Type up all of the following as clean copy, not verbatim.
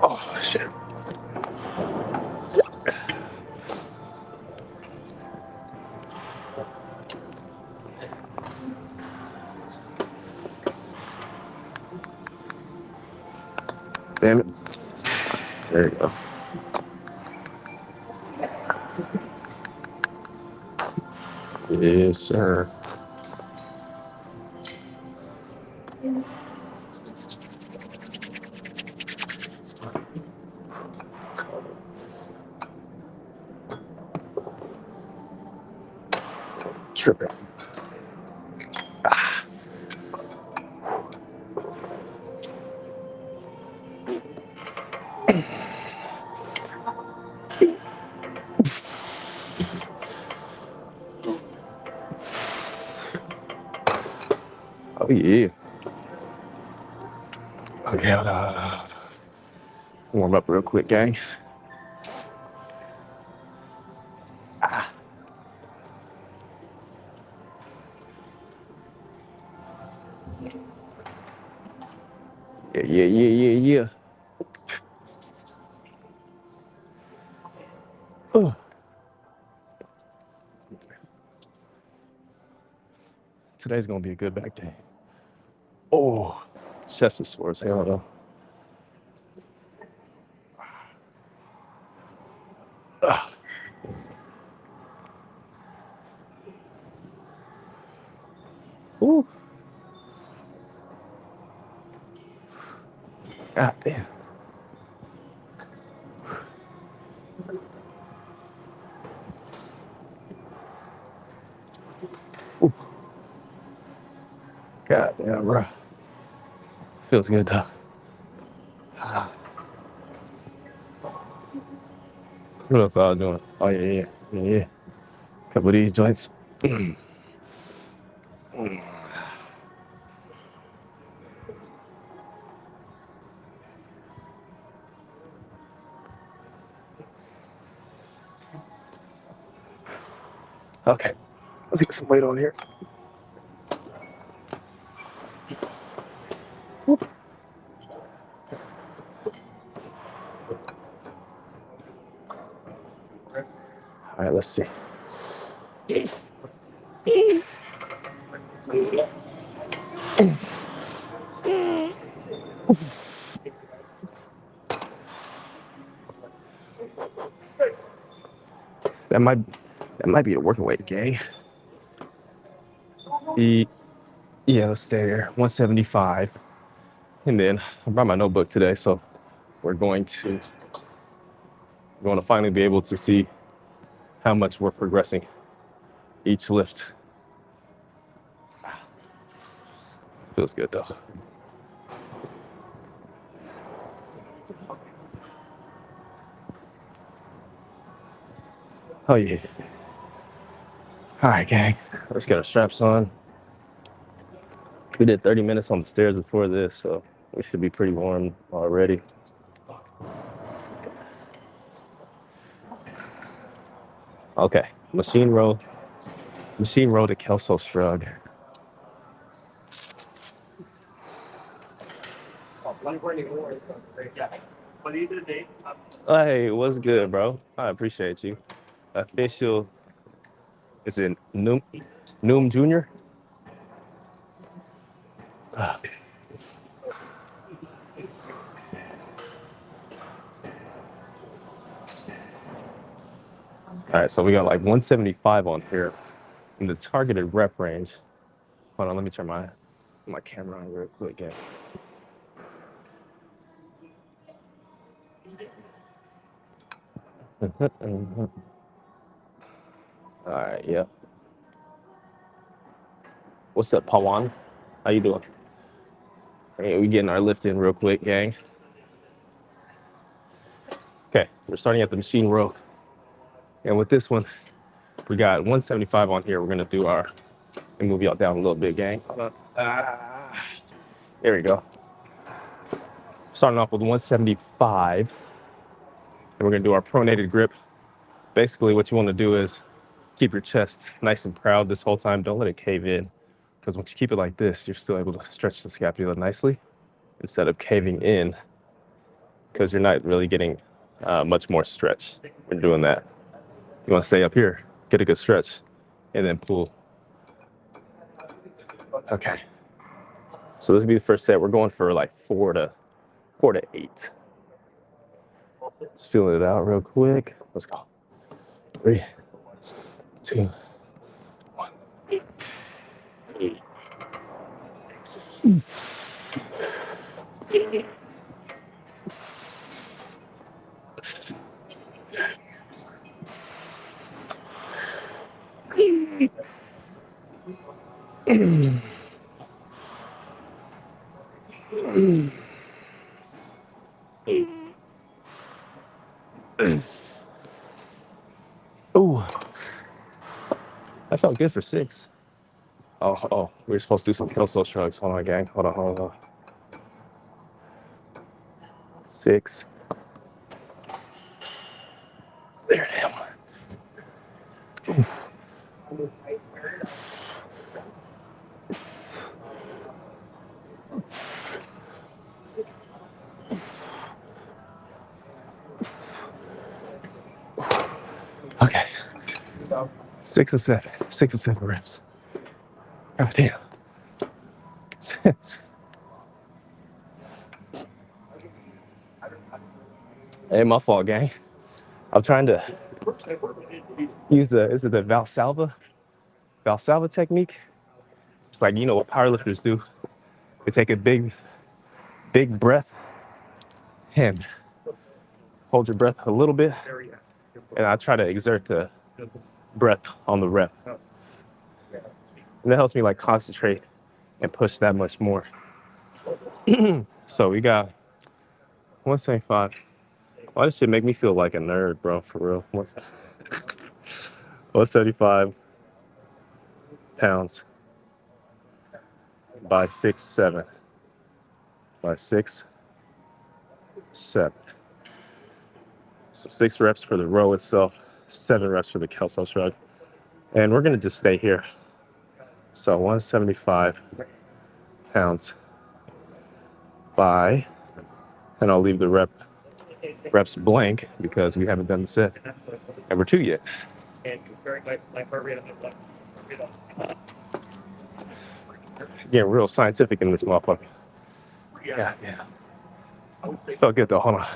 Oh, shit. Damn it. There you go. Yes, sir. Tripping. Oh, yeah. Okay, warm up real quick, gang. Ah. Yeah. Oh. Today's gonna be a good back day. Oh, chest is sore as hell though. Ah. Ooh. God damn. Ooh. God damn, bro. Feels good though. Ah. What else I was doing? Oh yeah. Couple of these joints. Okay, let's get some weight on here. Whoop. All right, let's see. That might be the working weight, gang. Yeah, let's stay there. 175. And then I brought my notebook today, so we're going to finally be able to see how much we're progressing each lift. Feels good though. Oh yeah. All right, gang. Let's get our straps on. We did 30 minutes on the stairs before this, so we should be pretty warm already. Okay, machine row to Kelso shrug. Hey, what's good, bro? I appreciate you. Official, is it Noom Jr.? Ah. All right, so we got like 175 on here in the targeted rep range. Hold on, let me turn my camera on real quick. Yeah. All right, yeah. What's up, Pawan? How you doing? Hey, we getting our lift in real quick, gang. Okay, we're starting at the machine row. And with this one, we got 175 on here. We're gonna do our, and move y'all down a little bit, gang. Hold on. There we go. Starting off with 175. And we're gonna do our pronated grip. Basically, what you wanna do is keep your chest nice and proud this whole time. Don't let it cave in. Because once you keep it like this, you're still able to stretch the scapula nicely instead of caving in. because you're not really getting much more stretch when doing that. You want to stay up here, get a good stretch, and then pull. Okay. So this will be the first set. We're going for like 4 to 8. Just feeling it out real quick. Let's go. 3, 2, 1. Ooh, that felt good for 6. Oh, we were supposed to do some Kelso shrugs. Hold on, gang. Hold on. 6. There it is. Okay. 6 and 7. 6 and 7 reps. God damn. Hey, my fault, gang. I'm trying to use is it the Valsalva technique? It's like, you know what powerlifters do. They take a big breath and hold your breath a little bit. And I try to exert the breath on the rep. And that helps me like concentrate and push that much more. So we got 175. Why does shit make me feel like a nerd, bro? For real. 175 pounds by 6, 7. By 6, 7. So 6 reps for the row itself, 7 reps for the Kelso shrug. And we're gonna just stay here. So 175 pounds by, and I'll leave the reps blank because we haven't done the set number 2 yet. And comparing my heart rate on my left. Getting real scientific in this motherfucker. Yeah. Felt good though. Hold on.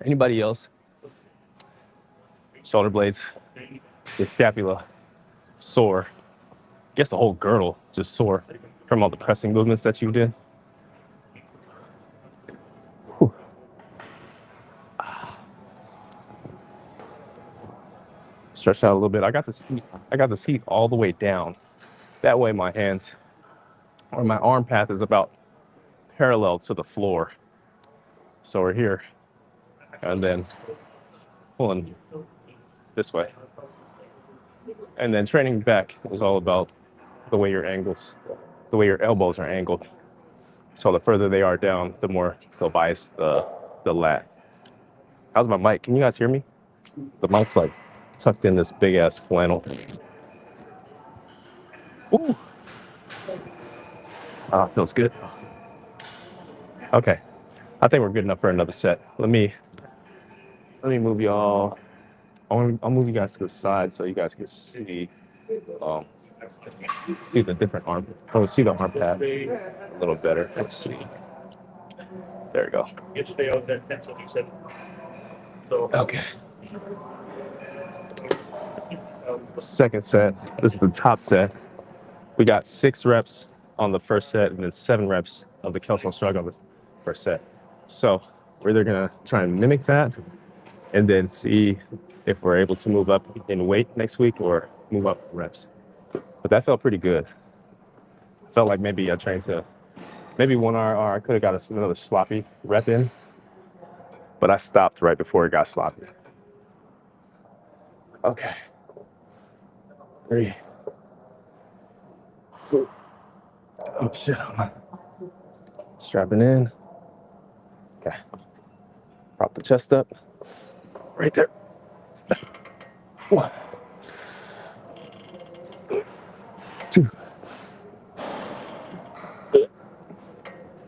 Anybody else? Shoulder blades, your scapula sore. I guess the whole girdle just sore from all the pressing movements that you did. Whew. Stretch out a little bit. I got the seat all the way down. That way my hands or my arm path is about parallel to the floor. So we're here and then pulling this way. And then training back is all about the way your elbows are angled. So the further they are down, the more they'll bias the lat. How's my mic? Can you guys hear me? The mic's like tucked in this big ass flannel. Ooh. Feels good. Okay. I think we're good enough for another set. Let me move y'all. I'll move you guys to the side so you guys can see the different arm. Oh, see the arm pad a little better. Let's see. There we go. Okay. Second set. This is the top set. We got 6 reps on the first set and then 7 reps of the Kelso shrug on the first set. So we're either gonna try and mimic that and then see if we're able to move up in weight next week or move up reps. But that felt pretty good. Felt like maybe I trained to maybe 1 hour. I could have got another sloppy rep in, but I stopped right before it got sloppy. Okay. 3, 2. Oh shit. Strapping in. Okay. Prop the chest up. Right there. 1, 2,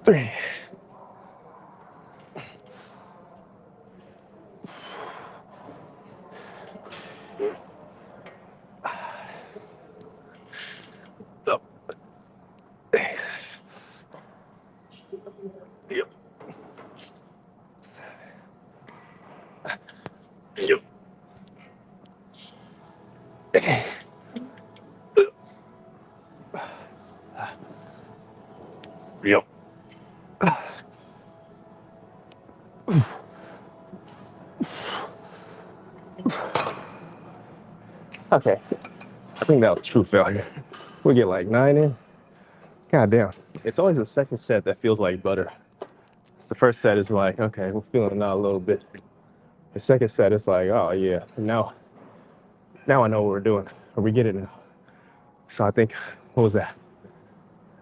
3. Up. Yep. Yep. Yep. Okay. I think that was true failure. We get like 9 in. God damn. It's always the second set that feels like butter. It's the first set is like, okay, we're feeling it out a little bit. The second set is like, oh yeah, now I know what we're doing. Or we get it now. So I think, what was that?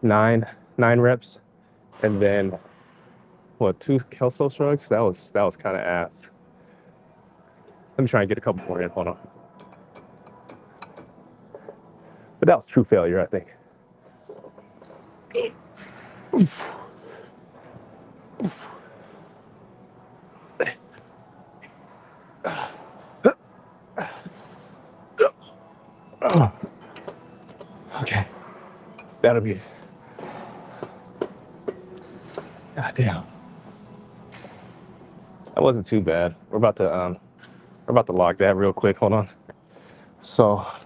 Nine reps, and then what, 2 Kelso shrugs? That was kind of ass. Let me try and get a couple more in. Hold on. But that was true failure, I think. Okay, that'll be it. God damn. That wasn't too bad. We're about to log that real quick. Hold on. So I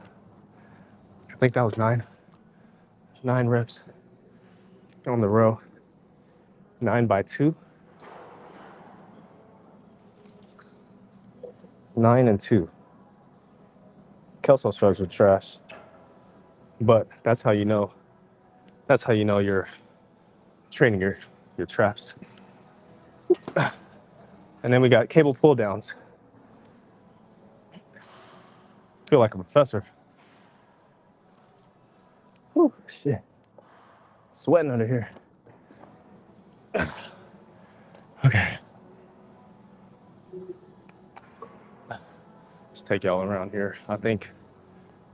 think that was 9 reps on the row. 9 by 2. 9 and 2. Kelso shrugs are trash. But that's how you know you're training your traps. And then we got cable pull downs. Feel like a professor. Oh shit. Sweating under here. Okay. Let's take y'all around here. I think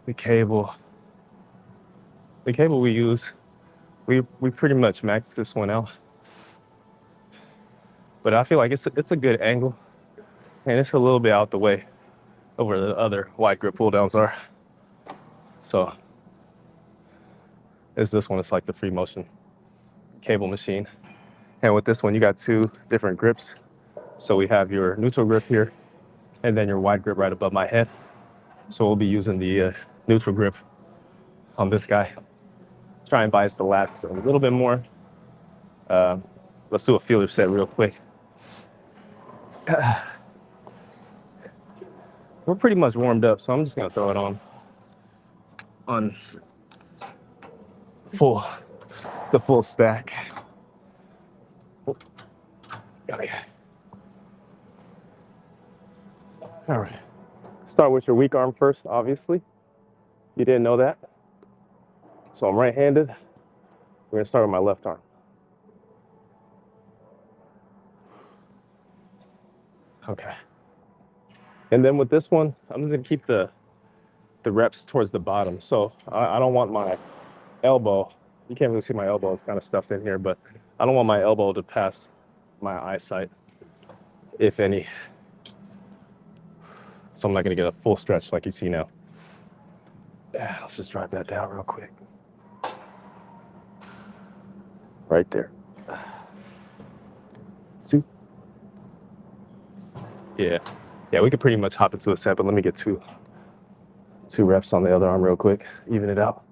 the cable we use, we pretty much maxed this one out. But I feel like it's a good angle, and it's a little bit out the way of where the other wide grip pull downs are. So this one. It's like the free motion cable machine. And with this one, you got 2 different grips. So we have your neutral grip here, and then your wide grip right above my head. So we'll be using the neutral grip on this guy. Try and bias the lats a little bit more. Let's do a feeler set real quick. We're pretty much warmed up, so I'm just gonna throw it on the full stack. Okay. All right. Start with your weak arm first, obviously. You didn't know that. So I'm right-handed. We're gonna start with my left arm. Okay. And then with this one, I'm just gonna keep the reps towards the bottom. So I don't want my elbow, you can't really see my elbow, it's kind of stuffed in here, but I don't want my elbow to pass my eyesight, if any. So I'm not gonna get a full stretch like you see now. Yeah, let's just drive that down real quick. Right there. 2. Yeah, we could pretty much hop into a set, but let me get 2 reps on the other arm real quick, even it out.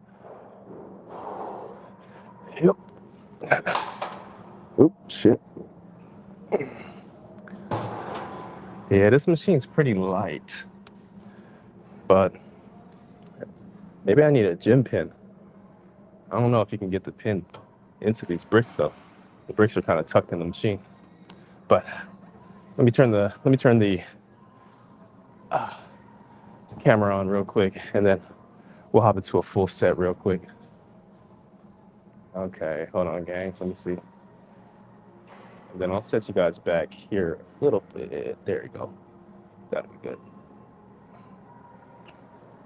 Yep. Oop, shit. Yeah, this machine's pretty light, but maybe I need a gym pin. I don't know if you can get the pin into these bricks though. The bricks are kind of tucked in the machine. But let me turn the camera on real quick, and then we'll hop into a full set real quick. Okay, hold on, gang. Let me see. And then I'll set you guys back here a little bit. There you go. That'll be good.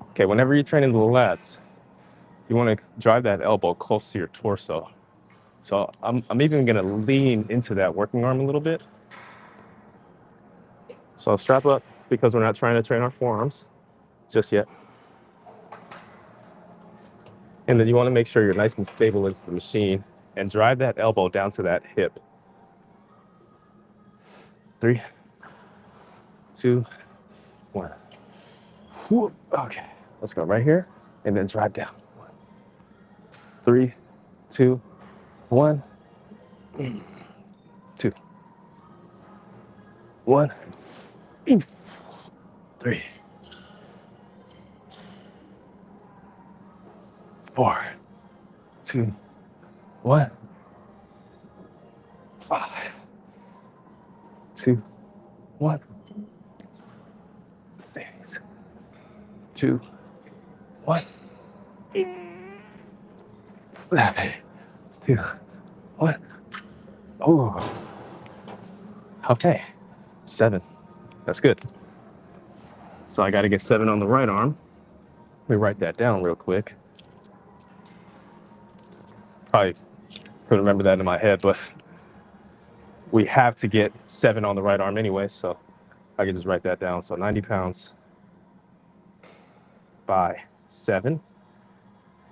Okay, whenever you're training the lats, you want to drive that elbow close to your torso. So I'm even gonna lean into that working arm a little bit. So strap up because we're not trying to train our forearms just yet. And then you want to make sure you're nice and stable into the machine and drive that elbow down to that hip. 3, 2, 1. Whoop. Okay, let's go right here and then drive down. 3, 2, 1, 2, 1, 3, 4, 2, 1, 5, 2, 1, 6, 2, 1, 7, 2, 1. Oh, okay, 7. That's good. So I got to get 7 on the right arm. Let me write that down real quick. Probably couldn't remember that in my head, but we have to get 7 on the right arm anyway, so I can just write that down. So 90 pounds by 7.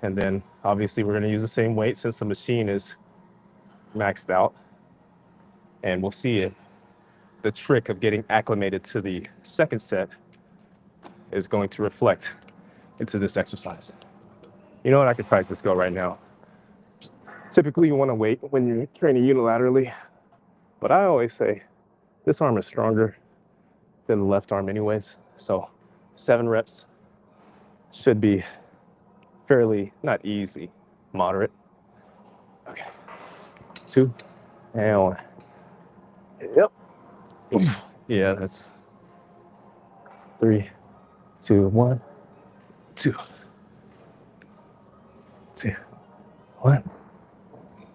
And then obviously we're going to use the same weight since the machine is maxed out. And we'll see if the trick of getting acclimated to the second set is going to reflect into this exercise. You know what? I could practice go right now. Typically you want to wait when you're training unilaterally, but I always say this arm is stronger than the left arm anyways. So 7 reps should be fairly, not easy, moderate. Okay, 2 and 1. Yep. Yeah, that's 3, 2, 1, 2, 2, 1,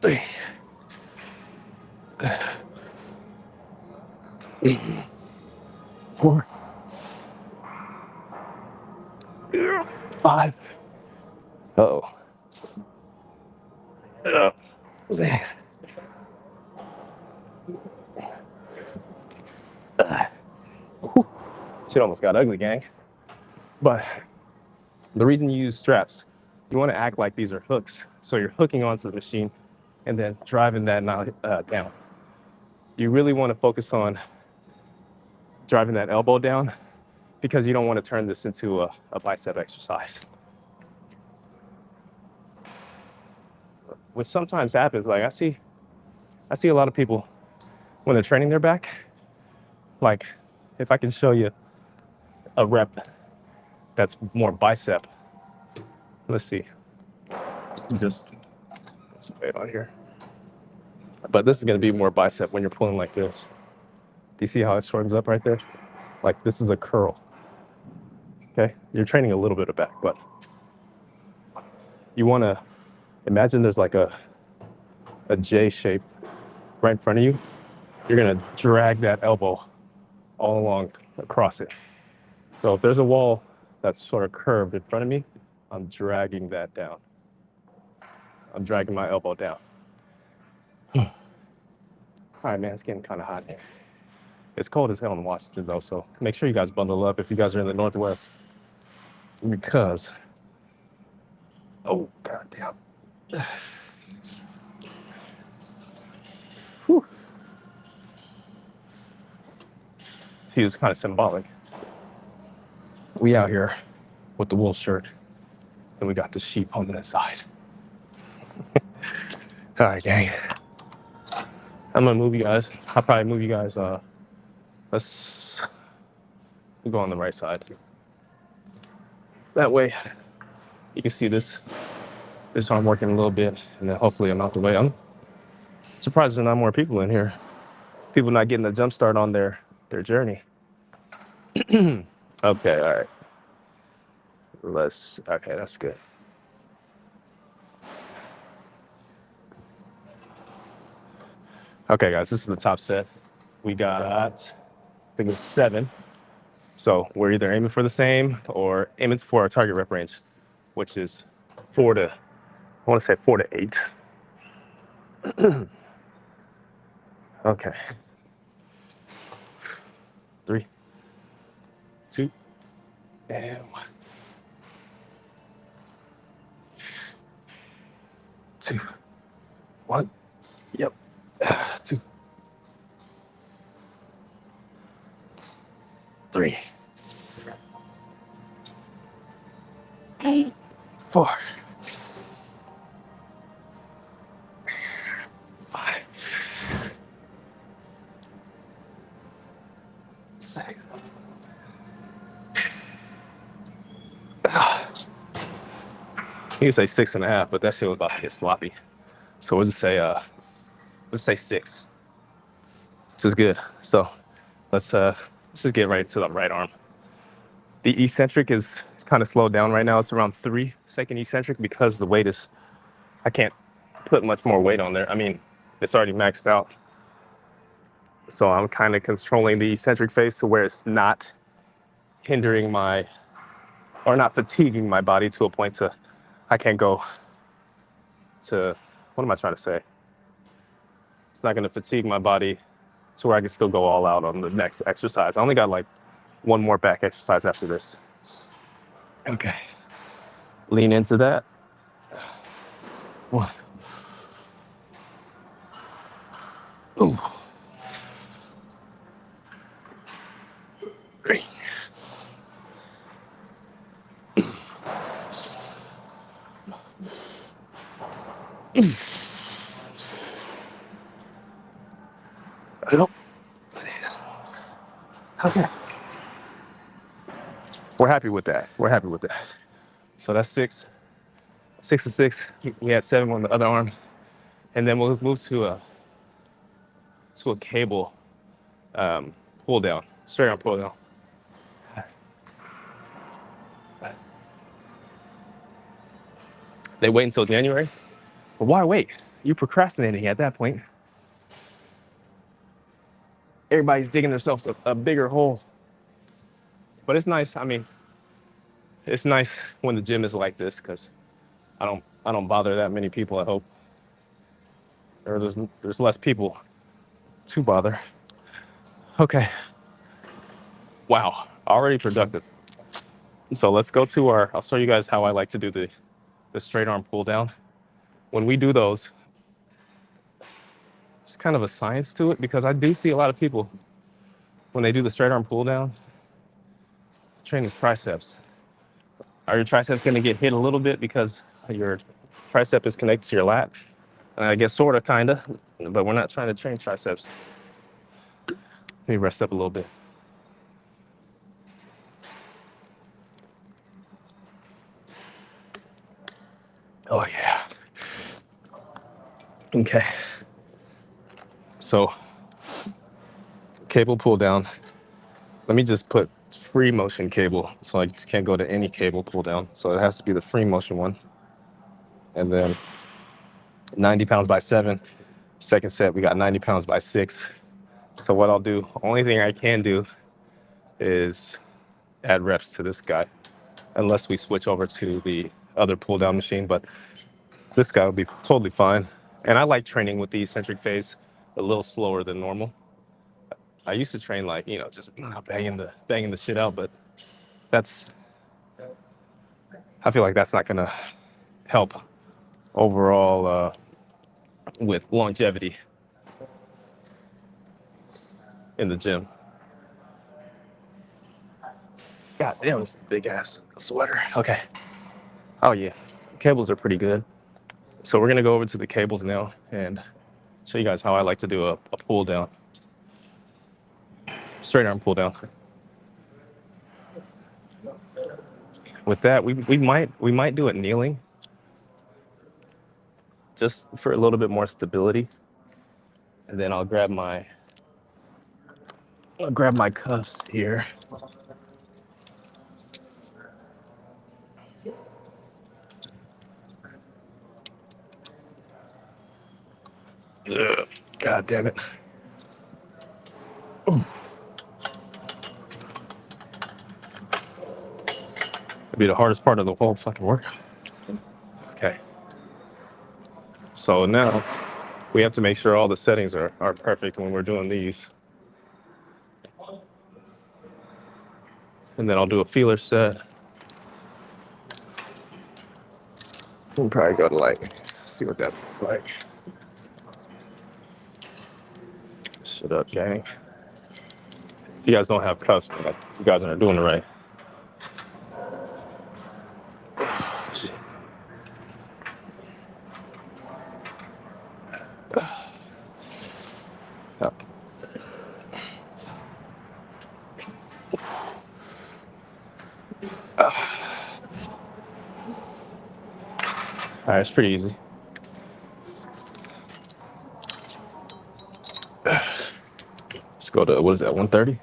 3, 4, 5. Uh-oh. Shit almost got ugly, gang. But the reason you use straps, you want to act like these are hooks. So you're hooking onto the machine and then driving that down. You really want to focus on driving that elbow down because you don't want to turn this into a bicep exercise. Which sometimes happens. Like I see a lot of people when they're training their back. Like if I can show you a rep that's more bicep. Let's see. Just put it on here. But this is going to be more bicep when you're pulling like this. Do you see how it shortens up right there? Like this is a curl. Okay, you're training a little bit of back, but you want to imagine there's like a J shape right in front of you. You're going to drag that elbow all along across it. So if there's a wall that's sort of curved in front of me, I'm dragging that down. I'm dragging my elbow down. All right, man, it's getting kind of hot here. It's cold as hell in Washington, though, so make sure you guys bundle up if you guys are in the Northwest. Because, oh, goddamn. Whew. See, it's kind of symbolic. We out here with the wool shirt, and we got the sheep on the inside. All right, gang. I'm gonna move you guys. I'll probably move you guys. Let's go on the right side. That way, you can see this arm working a little bit, and then hopefully I'm out the way. I'm surprised there's not more people in here. People not getting a jump start on their journey. Okay, all right. Okay, that's good. Okay, guys, this is the top set. We got, I think it's 7. So we're either aiming for the same or aiming for our target rep range, which is 4 to 8. Okay. 3, 2, and 1. 2, 1. Yep. 2, 3, 4, 5, 6. You can say 6.5, but that shit was about to get sloppy. So we'll just say let's say 6, which is good. So let's just get right to the right arm. The eccentric is kind of slowed down right now. It's around 3-second eccentric because the weight is, I can't put much more weight on there. I mean, it's already maxed out. So I'm kind of controlling the eccentric phase to where it's not hindering my, or not fatiguing my body to a point to, I can't go to, what am I trying to say? It's not going to fatigue my body to where I can still go all out on the next exercise. I only got like one more back exercise after this. Okay. Lean into that. 1. Ooh. 3. Nope. Okay. We're happy with that. We're happy with that. So that's 6. 6 to 6. We had 7 on the other arm. And then we'll move to a cable pull down, straight arm pull down. They wait until January? But why wait? You're procrastinating at that point. Everybody's digging themselves a bigger hole. But it's nice. I mean, it's nice when the gym is like this because I don't bother that many people, I hope. Or there's less people to bother. Okay. Wow, already productive. So let's go to I'll show you guys how I like to do the straight arm pull down. When we do those, it's kind of a science to it because I do see a lot of people when they do the straight arm pull down, training triceps. Are your triceps going to get hit a little bit because your tricep is connected to your lat? And I guess sort of, kind of, but we're not trying to train triceps. Let me rest up a little bit. Oh yeah. Okay. So cable pull down. Let me just put free motion cable. So I just can't go to any cable pull down. So it has to be the free motion one. And then 90 pounds by 7. Second set, we got 90 pounds by 6. So what I'll do, only thing I can do is add reps to this guy, unless we switch over to the other pull down machine, but this guy will be totally fine. And I like training with the eccentric phase a little slower than normal. I used to train like, just banging the shit out, but I feel like that's not gonna help overall with longevity in the gym. God damn, this is a big ass sweater. Okay. Oh yeah, cables are pretty good. So we're gonna go over to the cables now and show you guys how I like to do a pull down. Straight arm pull down. With that, we might do it kneeling, just for a little bit more stability. And then I'll grab my cuffs here. Ugh, God damn it. Ooh. It'd be the hardest part of the whole fucking workout. Okay. So now We have to make sure all the settings are perfect when we're doing these. And then I'll do a feeler set. We'll probably go to like, see what that looks like. Shut up, gang. If you guys don't have cuffs, like, you guys aren't doing it right. Okay. All right, it's pretty easy. Let's go to, what is that, 130?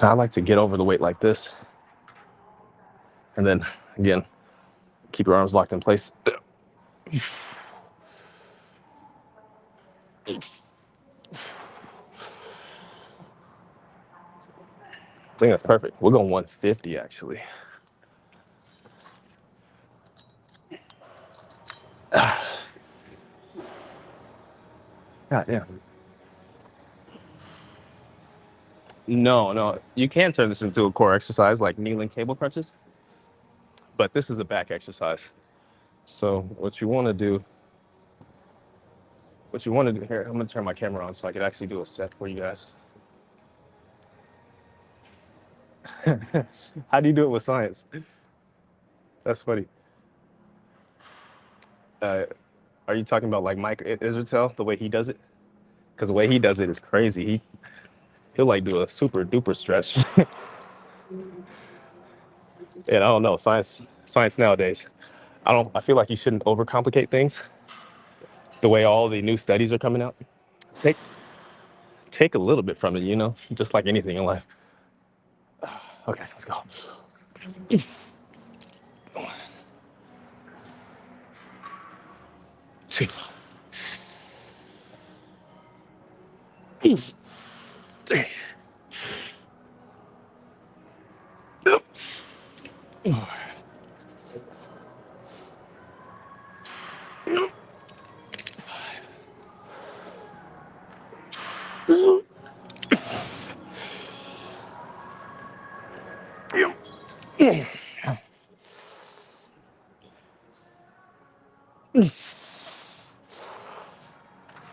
I like to get over the weight like this. And then, again, keep your arms locked in place. I think that's perfect. We're going 150, actually. God damn. No. You can turn this into a core exercise like kneeling cable crunches, but this is a back exercise. So what you want to do here, I'm going to turn my camera on so I can actually do a set for you guys. How do you do it with science? That's funny. Are you talking about like Mike Israel, the way he does it? Because the way he does it is crazy. He'll like do a super duper stretch. And I don't know, science nowadays. I feel like you shouldn't overcomplicate things. The way all the new studies are coming out. Take a little bit from it, you know, just like anything in life. Okay, let's go. See.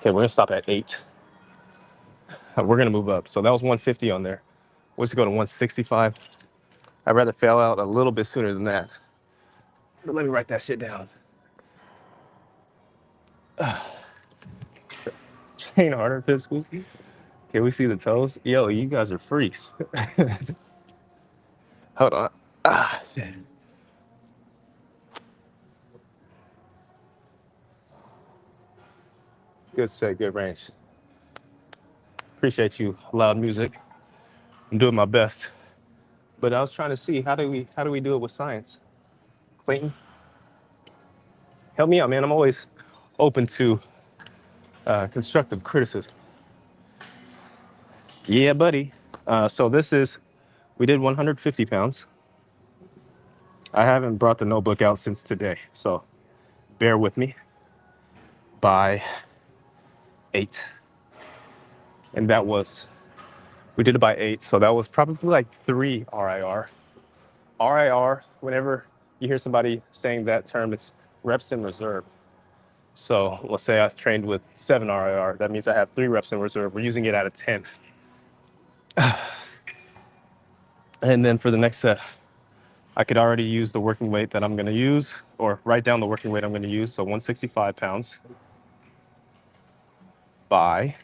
Okay, we're gonna stop at 8. We're gonna move up. So that was 150 on there. We're gonna go to 165. I'd rather fail out a little bit sooner than that. But let me write that shit down. Train harder, physical. Can we see the toes? Yo, you guys are freaks. Hold on. Shit. Good set, good range. Appreciate you, loud music. I'm doing my best. But I was trying to see how do we do it with science? Clayton, help me out, man. I'm always open to constructive criticism. Yeah, buddy. So we did 150 pounds. I haven't brought the notebook out since today, so bear with me. By 8. And we did it by 8, so that was probably like 3 RIR. RIR, whenever you hear somebody saying that term, it's reps in reserve. So let's say I've trained with 7 RIR. That means I have 3 reps in reserve. We're using it out of 10. And then for the next set, I could already use the working weight that I'm going to use, or write down the working weight I'm going to use. So 165 pounds by,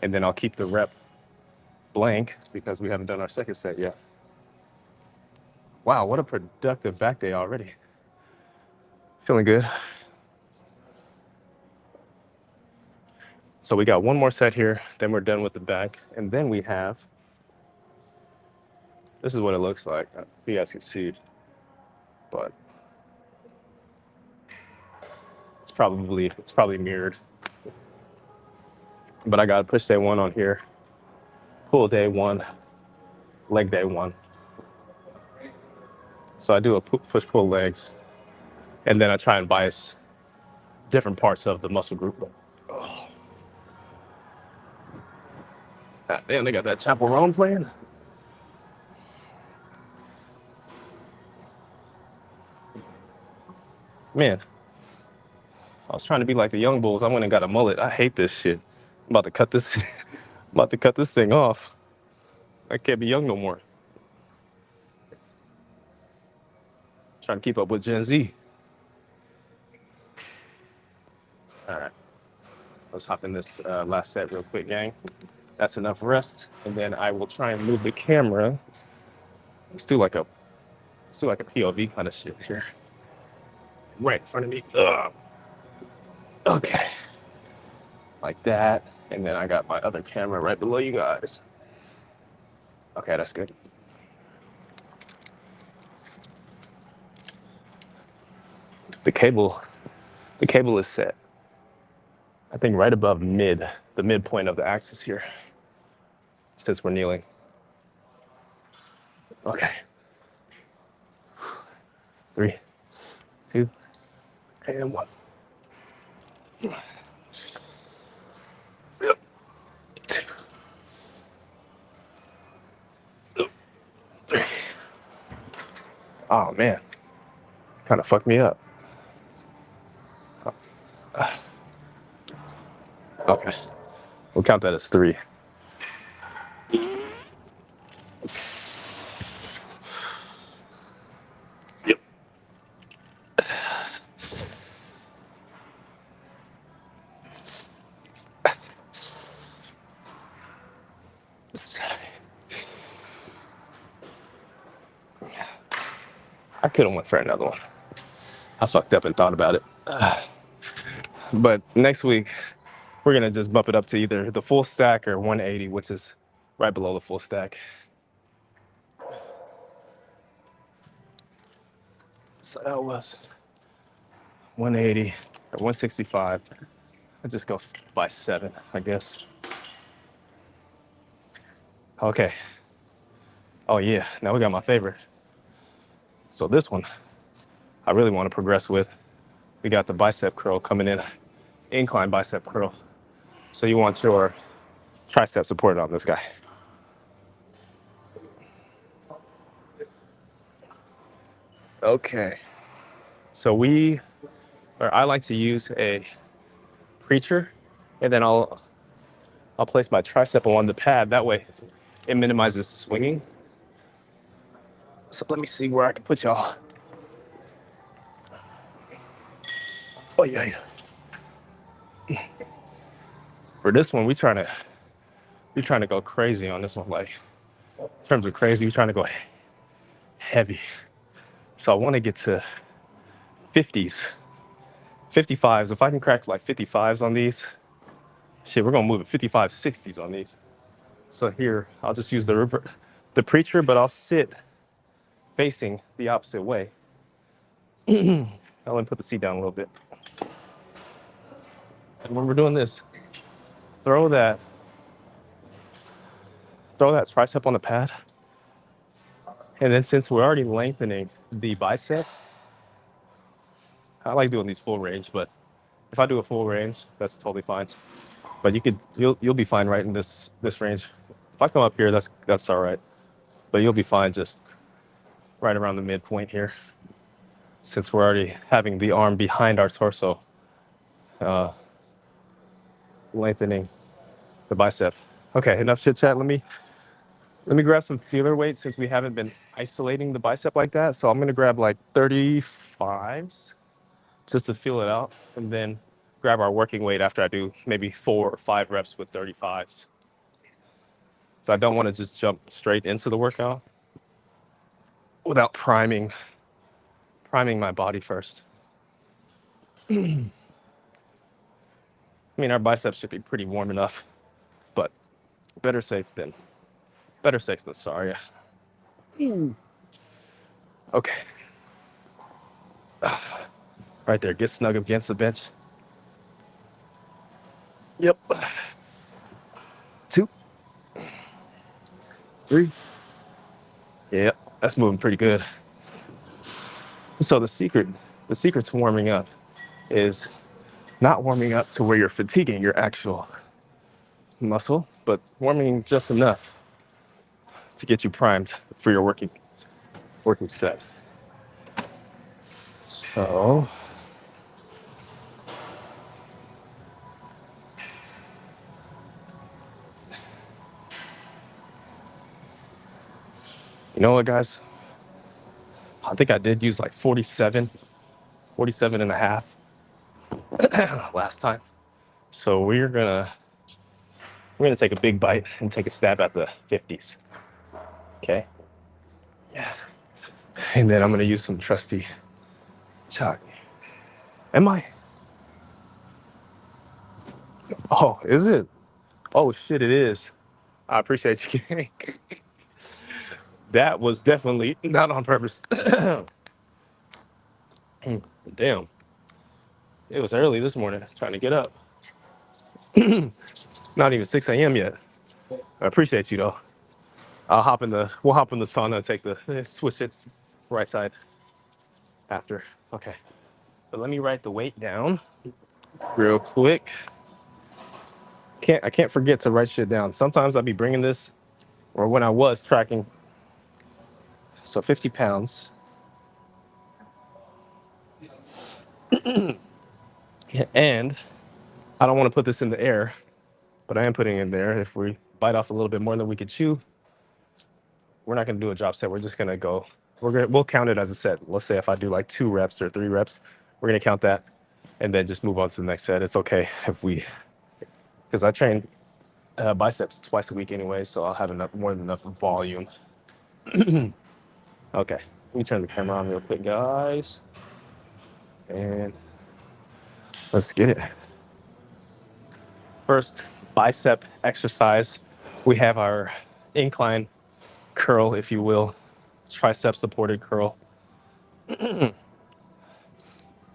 and then I'll keep the rep blank because we haven't done our second set yet. Wow, what a productive back day already. Feeling good. So we got one more set here, then we're done with the back. And then we have, this is what it looks like. You guys can see it, but it's probably mirrored. But I got push day 1 on here, pull day 1, leg day 1. So I do a push pull legs, and then I try and bias different parts of the muscle group. Oh. God damn, they got that Chapel Roan playing. Man, I was trying to be like the young bulls. I went and got a mullet. I hate this shit. I'm about to cut this. I'm about to cut this thing off. I can't be young no more. Trying to keep up with Gen Z. All right, let's hop in this last set real quick, gang. That's enough rest, and then I will try and move the camera. Let's do like a POV kind of shit here, right in front of me. Ugh. Okay, like that, and then I got my other camera right below you guys. Okay, that's good. The cable is set, I think, right above the midpoint of the axis here, since we're kneeling. Okay. 3, 2, and 1. Two, 3. Oh man, kind of fucked me up. Okay, we'll count that as 3. Yep. I could have went for another one. I fucked up and thought about it. But next week, we're gonna just bump it up to either the full stack or 180, which is right below the full stack. So that was 180 or 165. I just go by 7, I guess. Okay. Oh yeah, now we got my favorite. So this one, I really want to progress with. We got the bicep curl coming in, incline bicep curl. So you want your tricep supported on this guy. Okay. So I like to use a preacher, and then I'll place my tricep on the pad. That way it minimizes swinging. So let me see where I can put y'all. Oh yeah. For this one, we're trying to go crazy on this one. Like, in terms of crazy, we're trying to go heavy. So I want to get to 50s, 55s. If I can crack like 55s on these, shit, we're gonna move it 55, 60s on these. So here, I'll just use the preacher, but I'll sit facing the opposite way. I'll let me put the seat down a little bit. And when we're doing this, throw that tricep on the pad. And then since we're already lengthening the bicep, I like doing these full range, but if I do a full range, that's totally fine. But you'll be fine right in this range. If I come up here, that's all right. But you'll be fine just right around the midpoint here, since we're already having the arm behind our torso, lengthening the bicep. Okay, enough chit chat. Let me grab some feeler weight since we haven't been isolating the bicep like that. So I'm gonna grab like 35s just to feel it out, and then grab our working weight after I do maybe 4 or 5 reps with 35s. So I don't want to just jump straight into the workout without priming my body first. I mean, our biceps should be pretty warm enough, but better safe than sorry. Okay. Right there, get snug against the bench. Yep. 2, 3. Yep, that's moving pretty good. So the secret to warming up is not warming up to where you're fatiguing your actual muscle, but warming just enough to get you primed for your working set. So you know what, guys? I think I did use like 47 and a half last time. So we're gonna take a big bite and take a stab at the 50s. Okay. Yeah. And then I'm gonna use some trusty chalk. Am I? Oh, is it? Oh shit, it is. I appreciate you. That was definitely not on purpose. Damn. It was early this morning trying to get up. Not even 6 a.m. yet. I appreciate you though. We'll hop in the sauna and take switch it right side after. Okay. But let me write the weight down real quick. I can't forget to write shit down. Sometimes I'll be bringing this, or when I was tracking. So 50 pounds. And I don't want to put this in the air, but I am putting it in there. If we bite off a little bit more than we could chew, we're not going to do a drop set. We're just going to go, we'll count it as a set. Let's say if I do like 2 reps or 3 reps, we're going to count that and then just move on to the next set. It's okay because I train biceps twice a week anyway, so I'll have more than enough volume. Okay, let me turn the camera on real quick, guys. And let's get it. First bicep exercise, we have our incline curl, if you will, tricep supported curl. And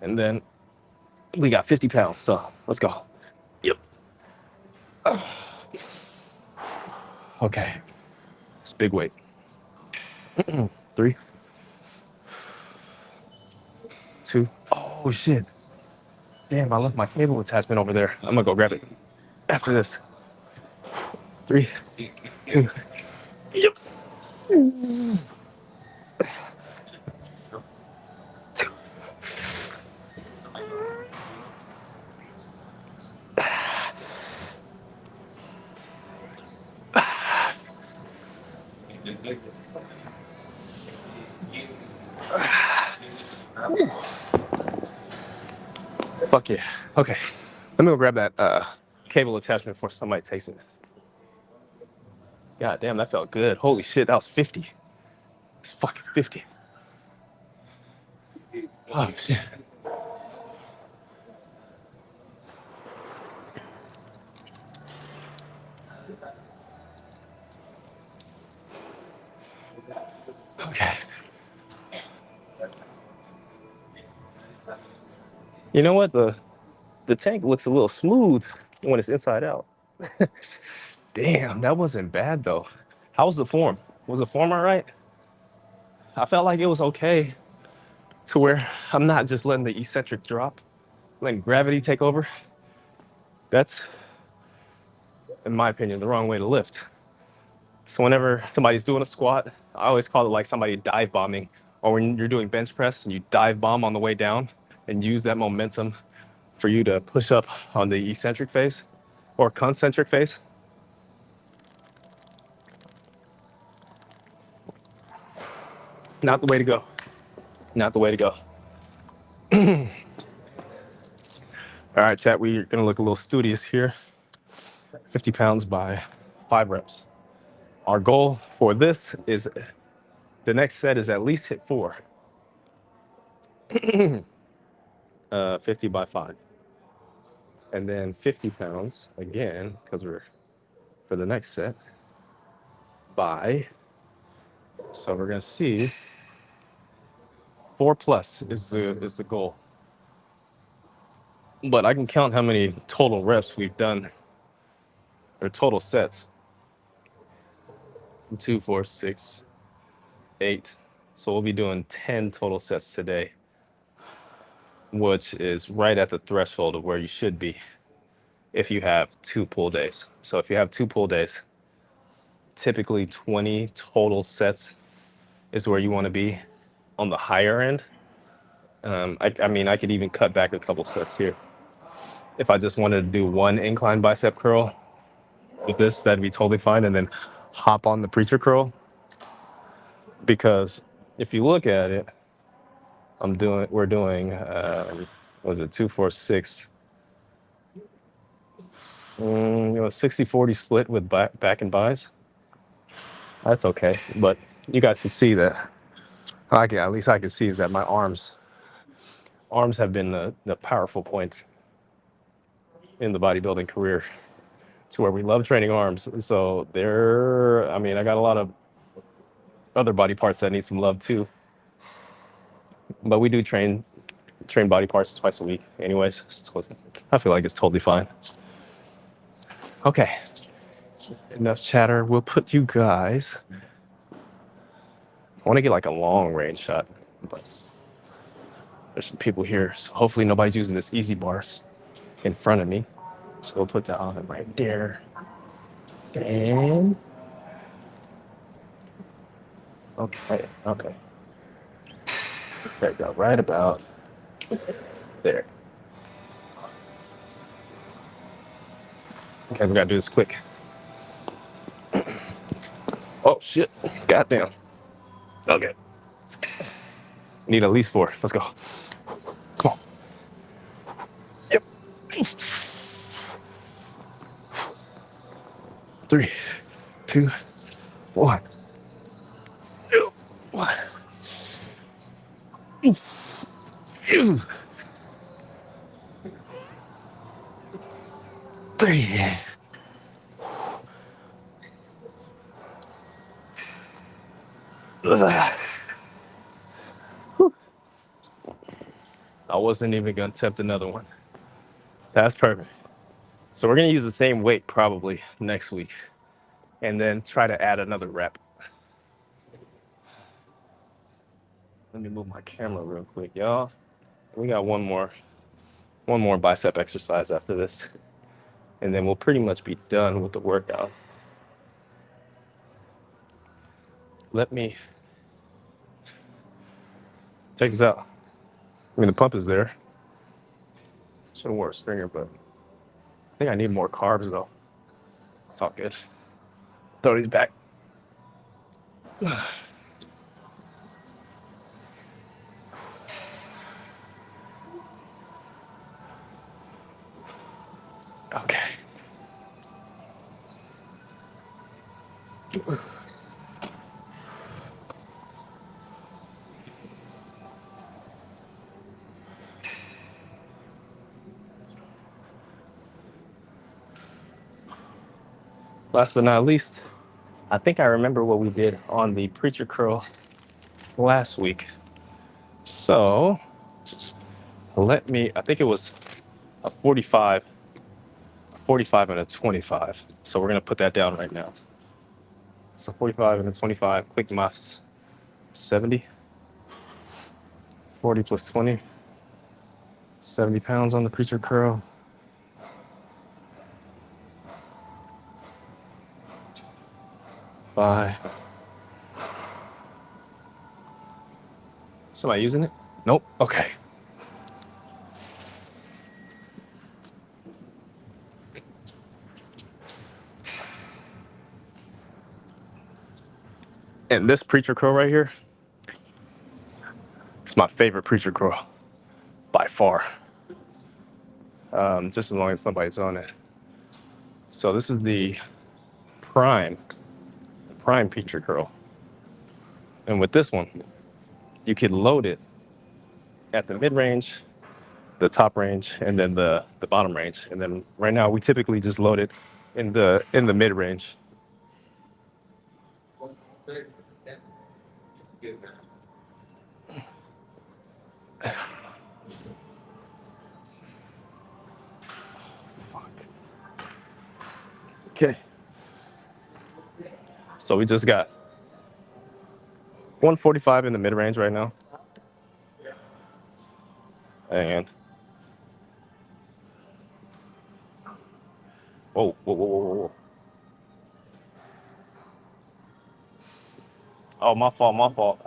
then we got 50 pounds, so let's go. Yep. Okay, it's big weight. 3, 2, oh shit. Damn, I left my cable attachment over there. I'm gonna go grab it after this. 3, 2, yep. Fuck yeah. Okay, let me go grab that cable attachment before somebody takes it. God damn, that felt good. Holy shit, that was 50. It's fucking 50. Oh shit. Okay. You know what? The tank looks a little smooth when it's inside out. Damn, that wasn't bad though. How was the form? Was the form all right? I felt like it was okay to where I'm not just letting the eccentric drop, letting gravity take over. That's, in my opinion, the wrong way to lift. So whenever somebody's doing a squat, I always call it like somebody dive bombing, or when you're doing bench press and you dive bomb on the way down and use that momentum for you to push up on the eccentric phase or concentric phase. Not the way to go. Not the way to go. All right, chat, we're gonna look a little studious here. 50 pounds by 5 reps. Our goal for this is the next set is at least hit 4. 50 by 5. And then 50 pounds again, because we're for the next set by, so we're gonna see 4 plus is the goal. But I can count how many total reps we've done, or total sets. 2, 4, 6, 8. So we'll be doing 10 total sets today. which is right at the threshold of where you should be if you have 2 pull days. So if you have 2 pull days, typically 20 total sets is where you want to be on the higher end. I mean, I could even cut back a couple sets here. If I just wanted to do one incline bicep curl with this, that'd be totally fine. And then hop on the preacher curl. Because if you look at it, we're doing, was it 2, 4, 6? 60-40 split with back and buys. That's okay. But you guys can see that. At least I can see that my arms have been the powerful point in the bodybuilding career, to where we love training arms. So I mean, I got a lot of other body parts that need some love too. But we do train body parts twice a week anyways. So I feel like it's totally fine. Okay. Enough chatter. We'll put you guys. I want to get like a long range shot, but there's some people here, so hopefully nobody's using this easy bars in front of me. So we'll put that on right there. And okay. There we go, right about there. Okay, we gotta do this quick. Oh shit! Goddamn. Okay. Need at least 4. Let's go. Come on. Yep. 3, 2, 1. 1. 3. I wasn't even gonna attempt another one. That's perfect. So we're gonna use the same weight probably next week, and then try to add another rep. Let me move my camera real quick, y'all. We got one more bicep exercise after this, and then we'll pretty much be done with the workout. Let me check this out. I mean, the pump is there. Should have wore a stringer, but I think I need more carbs though. It's all good. Throw these back. Okay. Last but not least, I think I remember what we did on the preacher curl last week. So I think it was a 45 and a 25. So we're gonna put that down right now. So 45 and a 25, quick muffs, 70, 40 plus 20, 70 pounds on the preacher curl. Bye. Somebody using it? Nope. Okay. And this preacher curl right here, it's my favorite preacher curl by far. Just as long as somebody's on it. So this is the prime preacher curl. And with this one, you can load it at the mid range, the top range, and then the bottom range. And then right now we typically just load it in the mid range. Okay. So we just got 145 in the mid range right now. And whoa, whoa, whoa, whoa, whoa. Oh, my fault, my fault.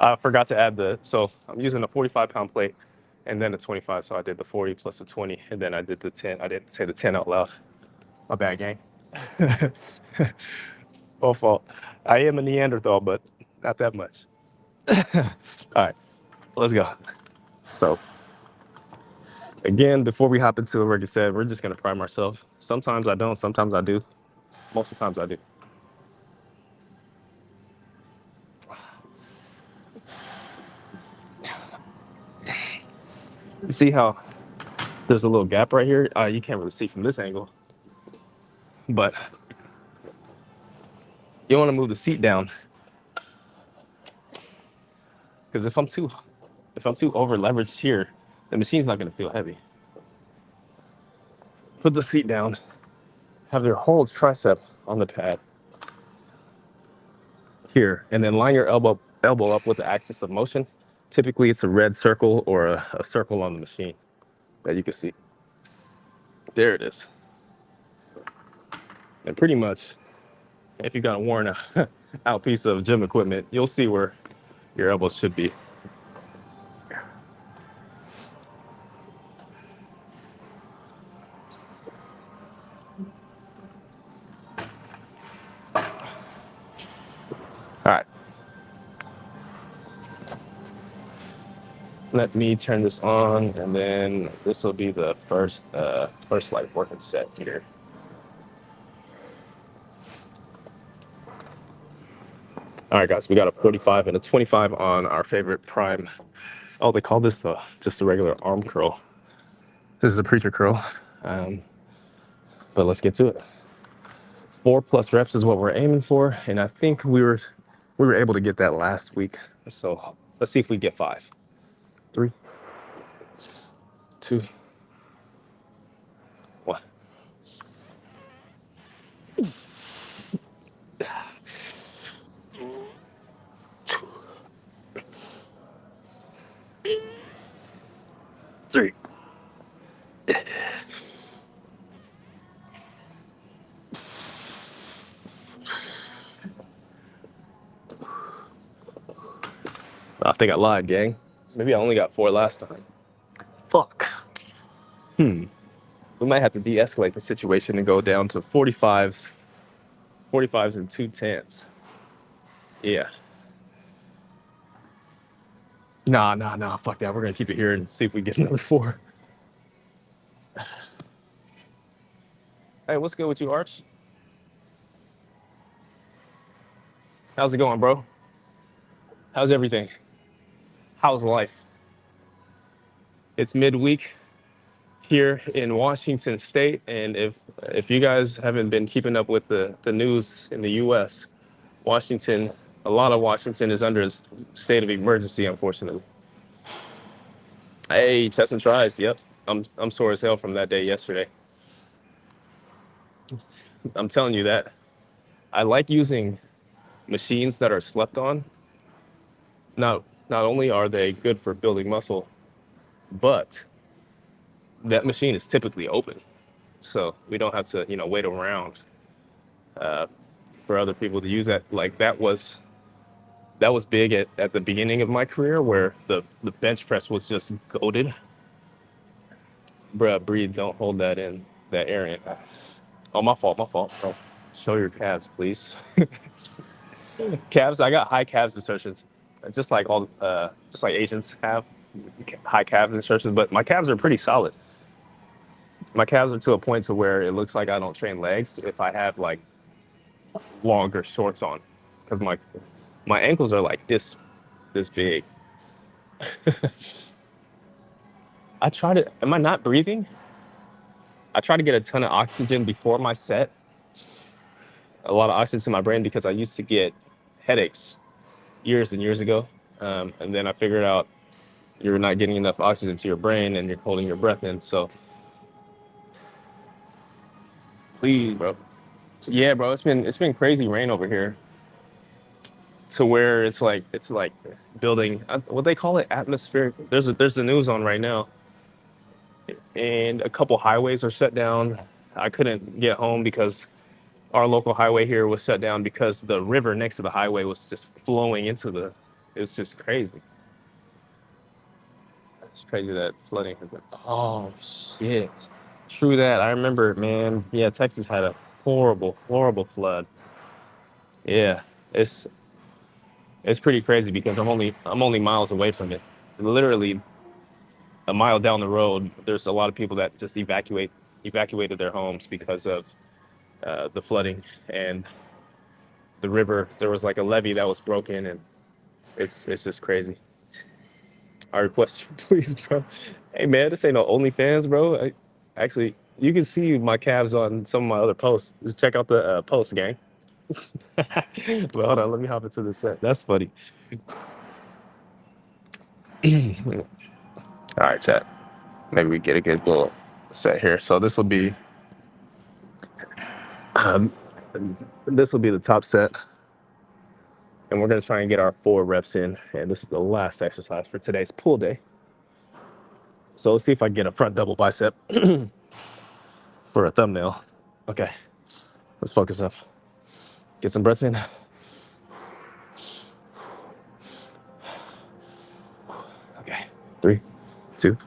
I forgot to add so I'm using a 45-pound plate and then a 25. So I did the 40 plus the 20, and then I did the 10. I didn't say the 10 out loud. My bad, gang. My fault. I am a Neanderthal, but not that much. All right, let's go. So again, before we hop into it, like I said, we're just gonna prime ourselves. Sometimes I don't, sometimes I do. Most of the times I do. You see how there's a little gap right here? You can't really see from this angle, but you want to move the seat down, because if I'm too over leveraged here, the machine's not going to feel heavy. Put the seat down, have your whole tricep on the pad here, and then line your elbow up with the axis of motion. Typically, it's a red circle or a circle on the machine that you can see. There it is. And pretty much, if you got a worn out piece of gym equipment, you'll see where your elbows should be. All right. Let me turn this on, and then this will be the first like working set here. All right, guys, we got a 45 and a 25 on our favorite prime. Oh, they call this just a regular arm curl. This is a preacher curl, but let's get to it. 4+ reps is what we're aiming for, and I think we were able to get that last week. So let's see if we get 5. 3, 2, 1. 3. I think I lied, gang. Maybe I only got 4 last time. Fuck. We might have to de-escalate the situation and go down to 45s and 2 10s. Yeah. Nah. Fuck that. We're gonna keep it here and see if we get another 4. Hey, what's good with you, Arch? How's it going, bro? How's everything? How's life? It's midweek here in Washington State, and if you guys haven't been keeping up with the news in the U.S., a lot of Washington is under a state of emergency, unfortunately. Hey, chest and tries. Yep, I'm sore as hell from that day yesterday. I'm telling you that. I like using machines that are slept on. Not only are they good for building muscle, but that machine is typically open, so we don't have to wait around for other people to use that. Like that was big at the beginning of my career, where the bench press was just goated. Bruh, breathe, don't hold that in that area. Oh, my fault, bro. Show your calves, please. Calves, I got high calves insertions, just like Asians have high calves insertions, but my calves are pretty solid. My calves are to a point to where it looks like I don't train legs if I have like longer shorts on, because my ankles are like this big. Am I not breathing? I try to get a ton of oxygen before my set, a lot of oxygen to my brain, because I used to get headaches years and years ago. And then I figured out you're not getting enough oxygen to your brain and you're holding your breath in. So please, bro. Yeah, bro, it's been crazy rain over here. to where it's like building what they call it atmospheric. There's the news on right now, and a couple highways are shut down. I couldn't get home because our local highway here was shut down because the river next to the highway was just flowing into the. It's just crazy. It's crazy that flooding has been. Oh shit! True that. I remember, man. Yeah, Texas had a horrible, horrible flood. Yeah, it's it's pretty crazy because I'm only miles away from it. Literally a mile down the road, there's a lot of people that just evacuated their homes because of the flooding and the river. There was like a levee that was broken, and it's just crazy. I request you, please, bro. Hey, man, this ain't no OnlyFans, bro. Actually, you can see my calves on some of my other posts. Just check out the post, gang. But hold on, let me hop into the set. That's funny. All right, chat. Maybe we get a good little set here. So um, this will be the top set, and we're gonna try and get our 4 reps in. And this is the last exercise for today's pull day. So let's see if I can get a front double bicep for a thumbnail. Okay, let's focus up. Get some breaths in. Okay, 3, 2,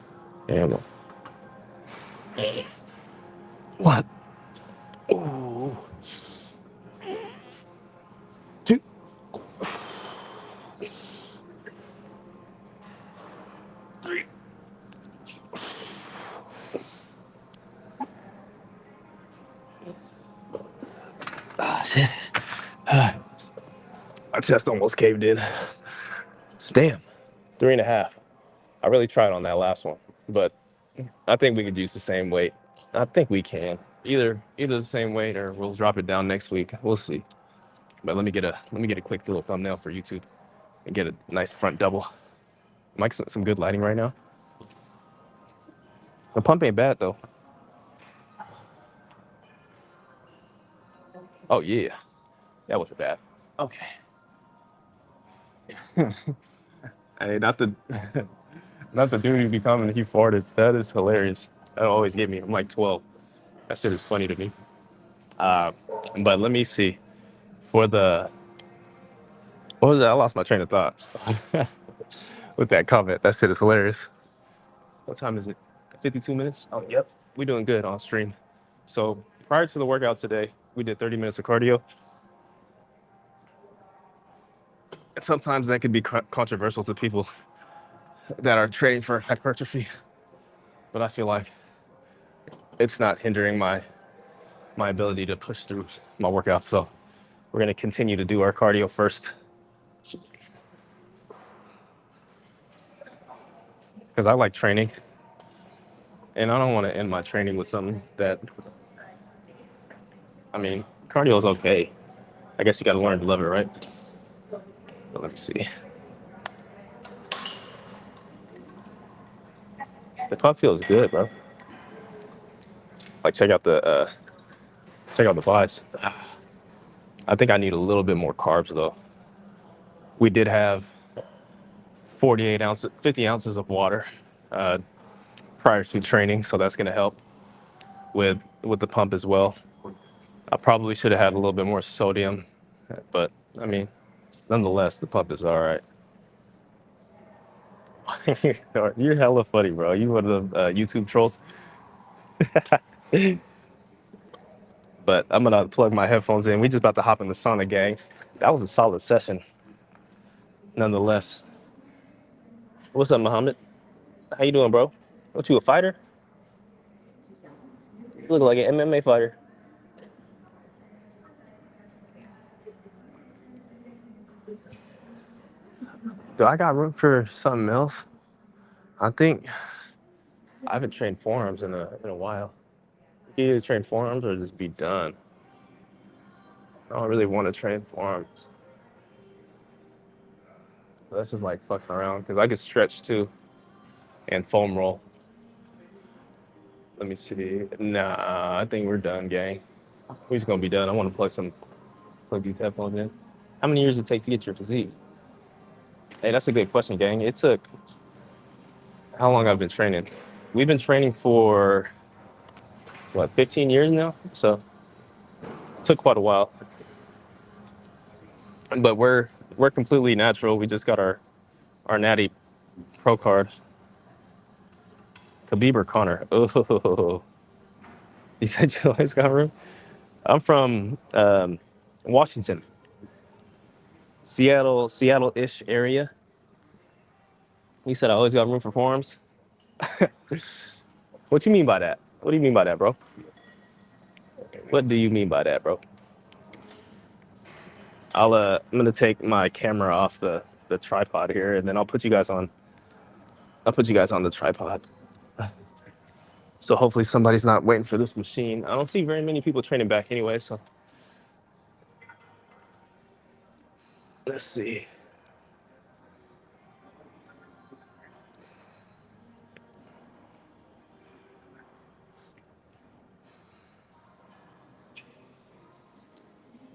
and 1. One. Ooh. 2. Ah, shit. Ah, my chest almost caved in. Damn. 3.5. I really tried on that last one, but I think we could use the same weight. I think we can. Either the same weight or we'll drop it down next week. We'll see. But let me get a quick little thumbnail for YouTube and get a nice front double. Mike's some good lighting right now. The pump ain't bad though. Oh yeah, that wasn't bad. Okay. Hey, not the not the dude who be coming. He farted. That is hilarious. That always get me. I'm like 12. That shit is funny to me. Uh, but let me see. For the what was that? I lost my train of thought with that comment. That shit is hilarious. What time is it? 52 minutes? Oh, yep. We're doing good on stream. So prior to the workout today, we did 30 minutes of cardio. And sometimes that could be controversial to people that are training for hypertrophy, but I feel like it's not hindering my ability to push through my workouts. So we're gonna continue to do our cardio first because I like training, and I don't want to end my training with something that I mean, cardio is okay. I guess you got to learn to love it, right? But let me see. The pump feels good, bro. Like check out the buys. I think I need a little bit more carbs though. We did have 48 ounces, 50 ounces of water uh, prior to training, so that's gonna help with the pump as well. I probably should have had a little bit more sodium, but I mean, nonetheless, the pump is all right. You're hella funny, bro. You one of the YouTube trolls. But I'm gonna plug my headphones in. We just about to hop in the sauna, gang. That was a solid session, nonetheless. What's up, Muhammad? How you doing, bro? What you a fighter? You look like an MMA fighter. Do I got room for something else? I think I haven't trained forearms in a while. You can either train forearms or just be done. I don't really want to train forearms. That's just like fucking around because I can stretch too and foam roll. Let me see. Nah, I think we're done, gang. We're just gonna be done. I want to plug these headphones in. How many years did it take to get your physique? Hey, that's a good question, gang. It took how long I've been training? We've been training for what, 15 years now? So it took quite a while. But we're completely natural. We just got our natty pro card. Khabib or Connor? Oh, you said you always got room? I'm from Washington, Seattle-ish area. You said I always got room for forums. What you mean by that? What do you mean by that, bro? What do you mean by that, bro? I'm gonna take my camera off the tripod here, and then I'll put you guys on. I'll put you guys on the tripod. So hopefully somebody's not waiting for this machine. I don't see very many people training back anyway, so let's see.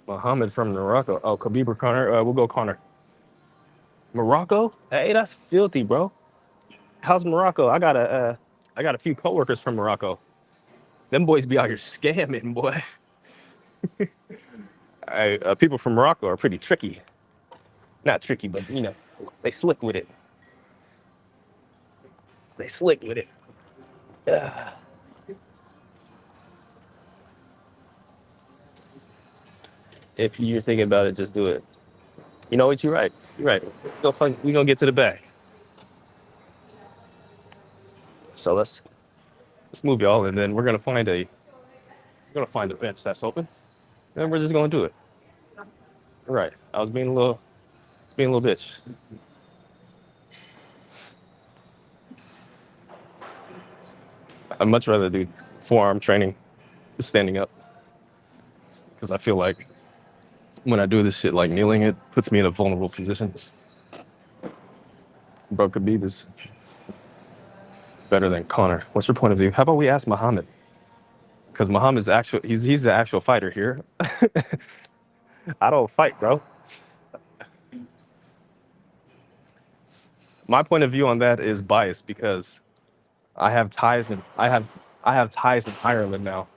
Muhammad from Morocco. Oh, Khabib or Connor? We'll go Connor. Morocco? Hey, that's filthy, bro. How's Morocco? I got a few coworkers from Morocco. Them boys be out here scamming, boy. People from Morocco are pretty tricky. Not tricky, but you know, they slick with it. They slick with it. Uh, if you're thinking about it, just do it. You know what? You're right. You're right. We gonna get to the back. So let's move y'all, and then we're gonna find a bench that's open, and then we're just gonna do it. Right. I was being a little bitch. I'd much rather do forearm training, standing up, because I feel like when I do this shit like kneeling, it puts me in a vulnerable position. Bro, Khabib is better than Connor. What's your point of view? How about we ask Muhammad? Because Muhammad's he's the actual fighter here. I don't fight, bro. My point of view on that is biased because I have ties in I have ties in Ireland now.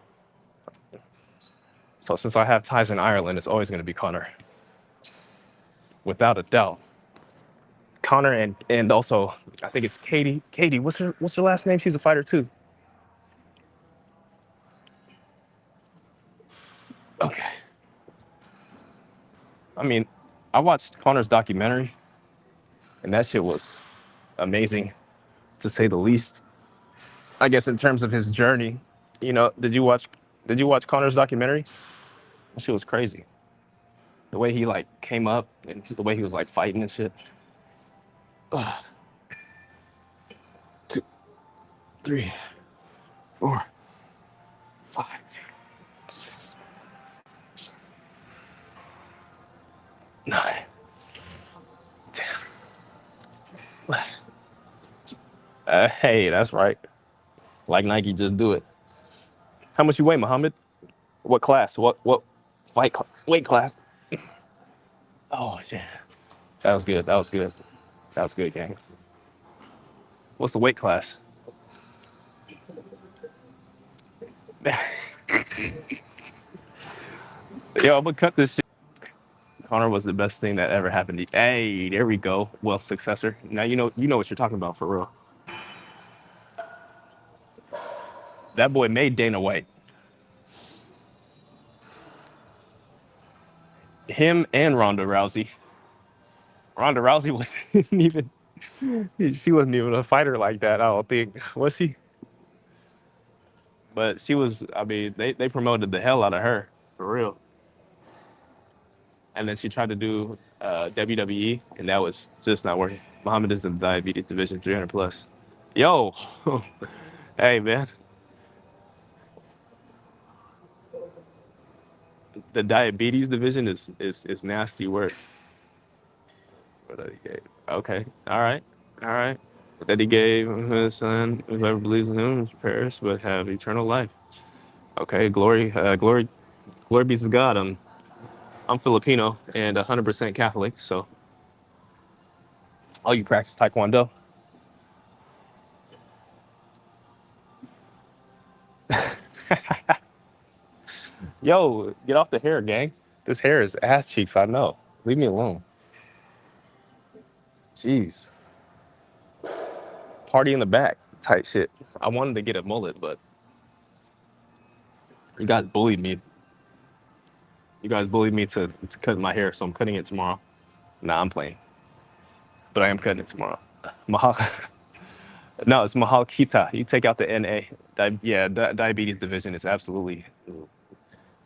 So since I have ties in Ireland, it's always going to be Connor, without a doubt. Connor and also I think it's Katie. Katie, what's her last name? She's a fighter too. Okay. I mean, I watched Connor's documentary, and that shit was amazing, to say the least. I guess in terms of his journey, you know, did you watch Connor's documentary? That shit was crazy. The way he like came up and the way he was like fighting and shit. Ugh. 2, 3, 4, 5, 6, 9, 10. Hey, that's right. Like Nike, just do it. How much you weigh, Muhammad? What class? What weight class? Oh shit. That was good. That was good. That was good, gang. What's the weight class? Yo, I'm gonna cut this shit. Connor was the best thing that ever happened to you. Hey, there we go. Wealth successor. Now you know what you're talking about for real. That boy made Dana White. Him and Ronda Rousey. Ronda Rousey wasn't even she wasn't even a fighter like that, I don't think. Was she? But she was, I mean, they promoted the hell out of her, for real. And then she tried to do WWE, and that was just not working. Muhammad is in the diabetes division, 300 plus. Yo, hey man, the diabetes division is nasty work. Okay, all right. That he gave his son, whoever believes in him, perish but have eternal life. Okay, glory be to God. I'm Filipino and 100% Catholic. So, oh, you practice Taekwondo? Yo, get off the hair, gang. This hair is ass cheeks. I know. Leave me alone. Jeez, party in the back type shit. I wanted to get a mullet, but you guys bullied me. You guys bullied me to cut my hair, so I'm cutting it tomorrow. Nah, I'm playing, but I am cutting it tomorrow. Mahal. No, it's Mahalkita. You take out the NA. Yeah, diabetes division is absolutely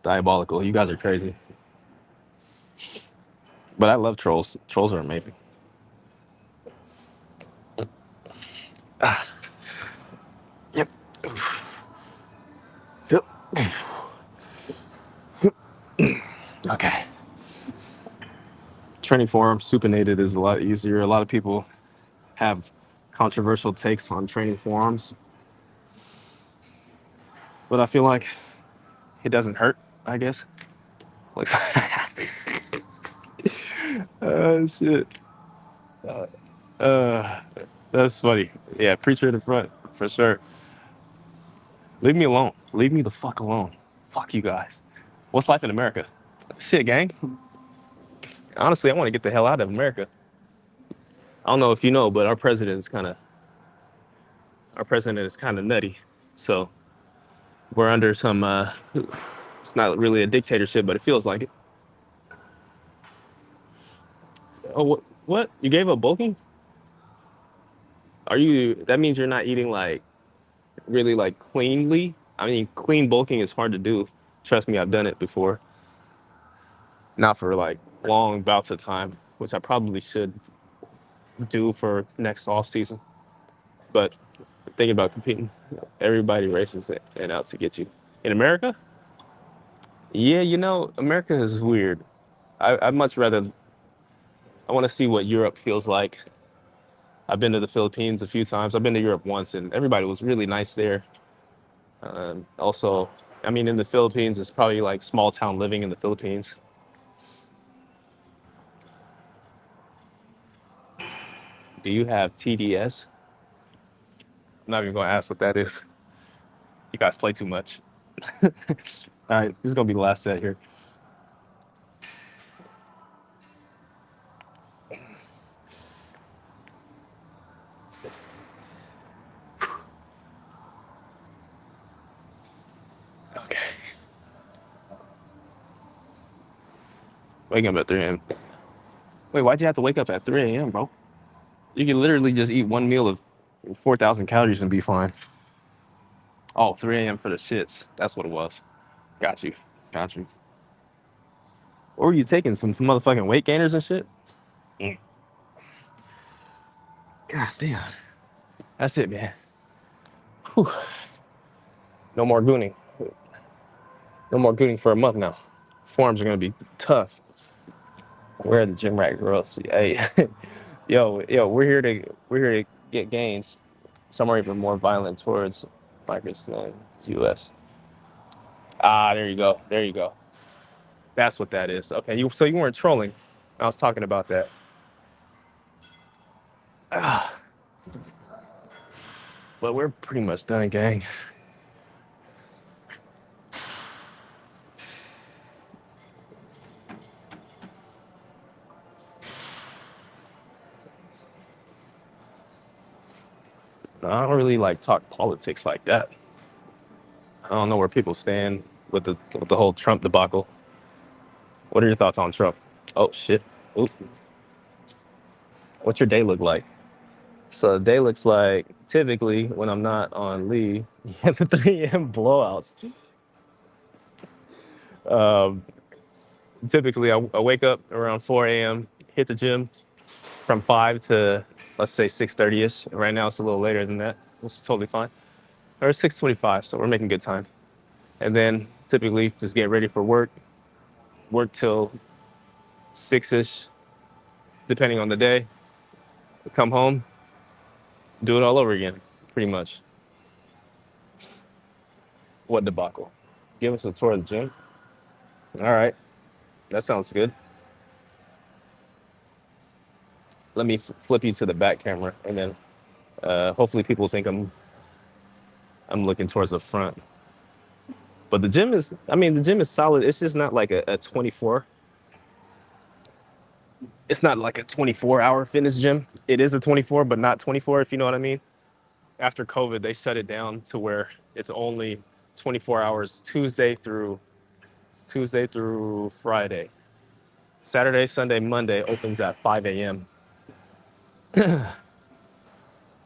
diabolical. You guys are crazy. But I love trolls. Trolls are amazing. Ah, yep. Yep. Okay. Training forums, supinated is a lot easier. A lot of people have controversial takes on training forums, but I feel like it doesn't hurt, I guess. Like, shit. Uh, uh, that's funny. Yeah, preacher in the front, for sure. Leave me alone. Leave me the fuck alone. Fuck you guys. What's life in America? Shit, gang. Honestly, I want to get the hell out of America. I don't know if you know, but our president is kind of nutty. So we're under some. It's not really a dictatorship, but it feels like it. Oh, what? What? You gave up bulking? Are you? That means you're not eating like really like cleanly. I mean, clean bulking is hard to do. Trust me, I've done it before. Not for like long bouts of time, which I probably should do for next off season. But thinking about competing, everybody races it and out to get you. In America, yeah, America is weird. I'd much rather. I want to see what Europe feels like. I've been to the Philippines a few times. I've been to Europe once, and everybody was really nice there. Also, I mean, in the Philippines, it's probably like small town living in the Philippines. Do you have TDS? I'm not even going to ask what that is. You guys play too much. All right, this is going to be the last set here. Okay. Waking up at 3 a.m. Wait, why'd you have to wake up at 3 a.m., bro? You can literally just eat one meal of 4,000 calories and be fine. Oh, 3 a.m. for the shits. That's what it was. Got you. Got you. Or were you taking some motherfucking weight gainers and shit? Mm. God damn. That's it, man. Whew. No more gooning. No more gooning for a month now. Forms are gonna be tough. Where are the gym rat girls? Hey, yo, we're here to get gains. Some are even more violent towards migrants than U.S. Ah, there you go. There you go. That's what that is. Okay, so you weren't trolling. I was talking about that. Ah, but we're pretty much done, gang. I don't really like talk politics like that. I don't know where people stand with the whole Trump debacle. What are your thoughts on Trump? Oh shit. Oop. What's your day look like? So the day looks like typically when I'm not on leave, the 3 a.m. blowouts. Um, Typically I wake up around 4 a.m., hit the gym from 5 to let's say 6:30ish. Right now it's a little later than that, which is totally fine. Or 6:25, so we're making good time. And then typically just get ready for work till 6ish, depending on the day. Come home, do it all over again, pretty much. What debacle? Give us a tour of the gym. All right. That sounds good. Let me flip you to the back camera, and then hopefully people think I'm looking towards the front. But the gym is, I mean, the gym is solid. It's just not like a 24. It's not like a 24-hour fitness gym. It is a 24, but not 24, if you know what I mean. After COVID, they shut it down to where it's only 24 hours Tuesday through Friday. Saturday, Sunday, Monday opens at 5 a.m.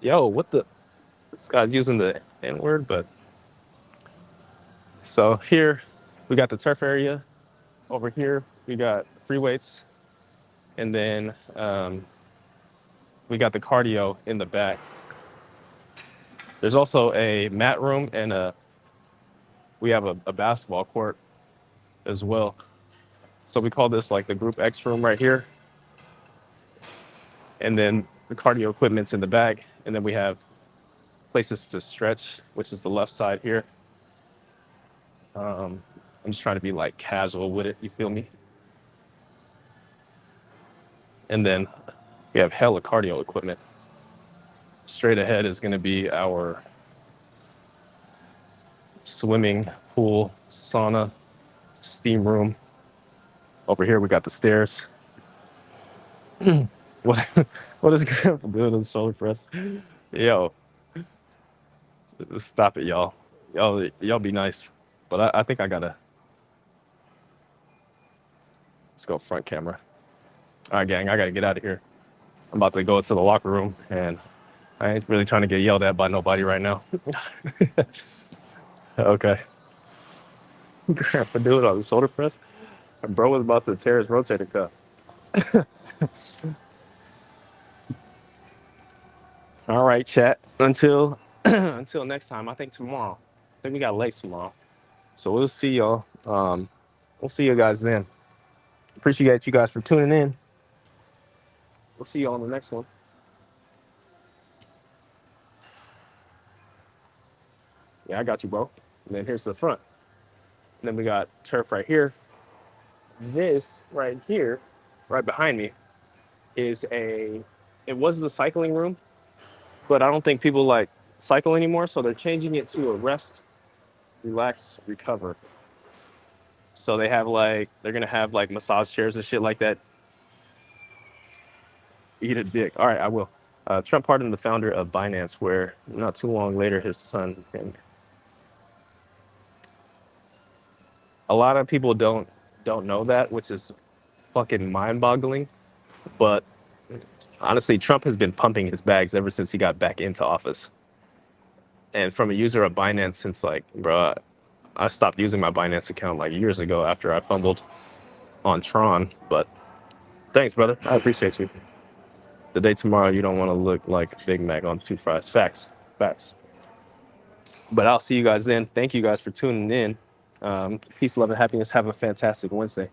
Yo, what the? This guy's using the N word, but so here we got the turf area. Over here we got free weights, and then we got the cardio in the back. There's also a mat room and we have a basketball court as well. So we call this like the group X room right here. And then the cardio equipment's in the back. And then we have places to stretch, which is the left side here. I'm just trying to be like casual with it, you feel me? And then we have hella cardio equipment. Straight ahead is going to be our swimming pool, sauna, steam room. Over here we got the stairs. what what is Grandpa doing on the shoulder press? Yo, stop it, y'all. Y'all be nice. But I think I gotta, let's go front camera. All right, gang, I gotta get out of here. I'm about to go to the locker room, and I ain't really trying to get yelled at by nobody right now. Okay. Grandpa do it on the shoulder press. Bro was about to tear his rotator cuff. All right, chat. Until until next time. I think tomorrow. I think we got legs tomorrow. So we'll see y'all. We'll see you guys then. Appreciate you guys for tuning in. We'll see you on the next one. Yeah, I got you, bro. And then here's the front. And then we got turf right here. This right here, right behind me, is it was the cycling room, but I don't think people like cycle anymore. So they're changing it to a rest, relax, recover. So they're gonna have like massage chairs and shit like that. Eat a dick. All right, I will. Trump pardoned the founder of Binance, where not too long later his son. And a lot of people don't know that, which is fucking mind-boggling. But honestly, Trump has been pumping his bags ever since he got back into office. And from a user of Binance, since like, bro, I stopped using my Binance account like years ago after I fumbled on Tron. But thanks, brother. I appreciate you. The day tomorrow, you don't want to look like Big Mac on two fries. Facts. Facts. But I'll see you guys then. Thank you guys for tuning in. Peace, love, and happiness. Have a fantastic Wednesday.